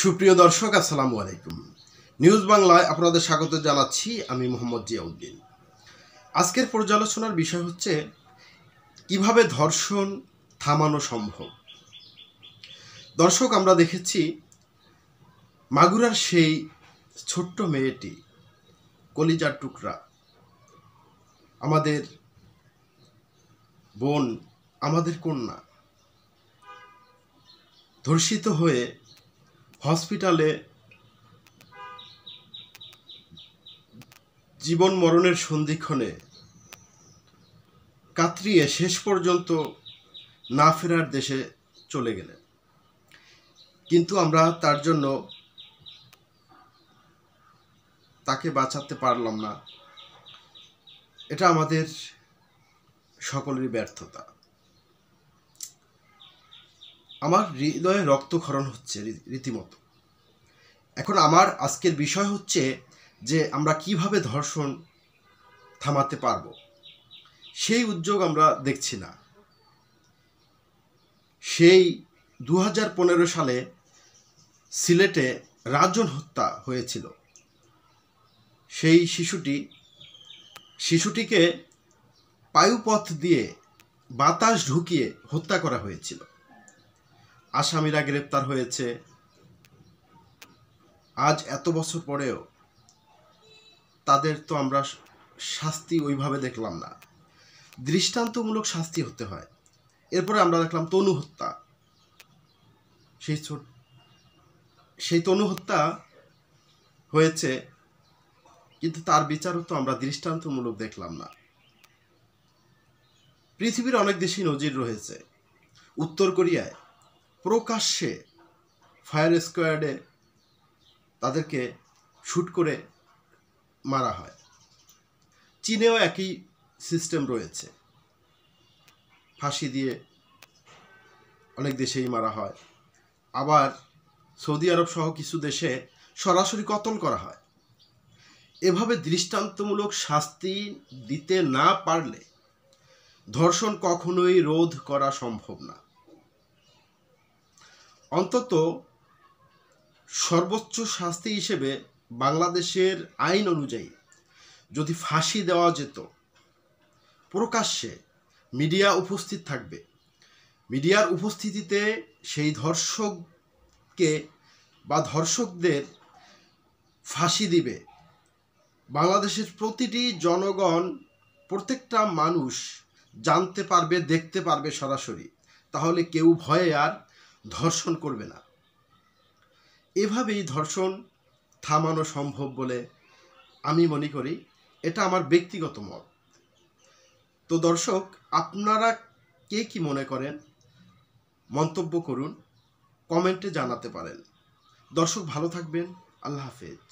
সুপ্রিয় দর্শক, আসসালামু আলাইকুম। নিউজ বাংলায় আপনাদের স্বাগত জানাচ্ছি। আমি মোহাম্মদ জিয়াউদ্দিন। আজকের পর্যালোচনার বিষয় হচ্ছে কিভাবে ধর্ষণ থামানো সম্ভব। দর্শক, আমরা দেখেছি মাগুরার সেই ছোট্ট মেয়েটি, কলিজার টুকরা, আমাদের বোন, আমাদের কন্যা, ধর্ষিত হয়ে হসপিটালে জীবন মরণের সন্ধিক্ষণে কাতরিয়ে শেষ পর্যন্ত না ফেরার দেশে চলে গেলেন। কিন্তু আমরা তার জন্য তাকে বাঁচাতে পারলাম না। এটা আমাদের সকলেরই ব্যর্থতা। আমার হৃদয়ে রক্তক্ষরণ হচ্ছে রীতিমতো। এখন আমার আজকের বিষয় হচ্ছে যে আমরা কিভাবে ধর্ষণ থামাতে পারবো, সেই উদ্যোগ আমরা দেখছি না। সেই 2015 সালে সিলেটে রাজন হত্যা হয়েছিল। সেই শিশুটিকে বায়ুপথ দিয়ে বাতাস ঢুকিয়ে হত্যা করা হয়েছিল। আসামিরা গ্রেপ্তার হয়েছে। আজ এত বছর পরেও তাদের তো আমরা শাস্তি ওইভাবে দেখলাম না। দৃষ্টান্তমূলক শাস্তি হতে হয়। এরপরে আমরা দেখলাম তনু হত্যা। সেই তনু হত্যা হয়েছে, কিন্তু তার বিচারও তো আমরা দৃষ্টান্তমূলক দেখলাম না। পৃথিবীর অনেক দেশেই নজির রয়েছে। উত্তর কোরিয়ায় প্রকাশ্যে ফায়ার স্কোয়াডে তাদেরকে শুট করে মারা হয়। চীনেও একই সিস্টেম রয়েছে, ফাঁসি দিয়ে অনেক দেশেই মারা হয়। আবার সৌদি আরব সহ কিছু দেশে সরাসরি কতল করা হয়। এভাবে দৃষ্টান্তমূলক শাস্তি দিতে না পারলে ধর্ষণ কখনোই রোধ করা সম্ভব না। অন্তত সর্বোচ্চ শাস্তি হিসেবে বাংলাদেশের আইন অনুযায়ী যদি ফাঁসি দেওয়া যেত, প্রকাশ্যে মিডিয়া উপস্থিত থাকবে, মিডিয়ার উপস্থিতিতে সেই ধর্ষককে বা ধর্ষকদের ফাঁসি দিবে, বাংলাদেশের প্রতিটি জনগণ, প্রত্যেকটা মানুষ জানতে পারবে, দেখতে পারবে সরাসরি, তাহলে কেউ ভয়ে আর ধর্ষণ করবে না। এভাবেই ধর্ষণ থামানো সম্ভব বলে আমি মনে করি। এটা আমার ব্যক্তিগত মত। তো দর্শক, আপনারা কে কি মনে করেন মন্তব্য করুন, কমেন্টে জানাতে পারেন। দর্শক, ভালো থাকবেন। আল্লাহ হাফেজ।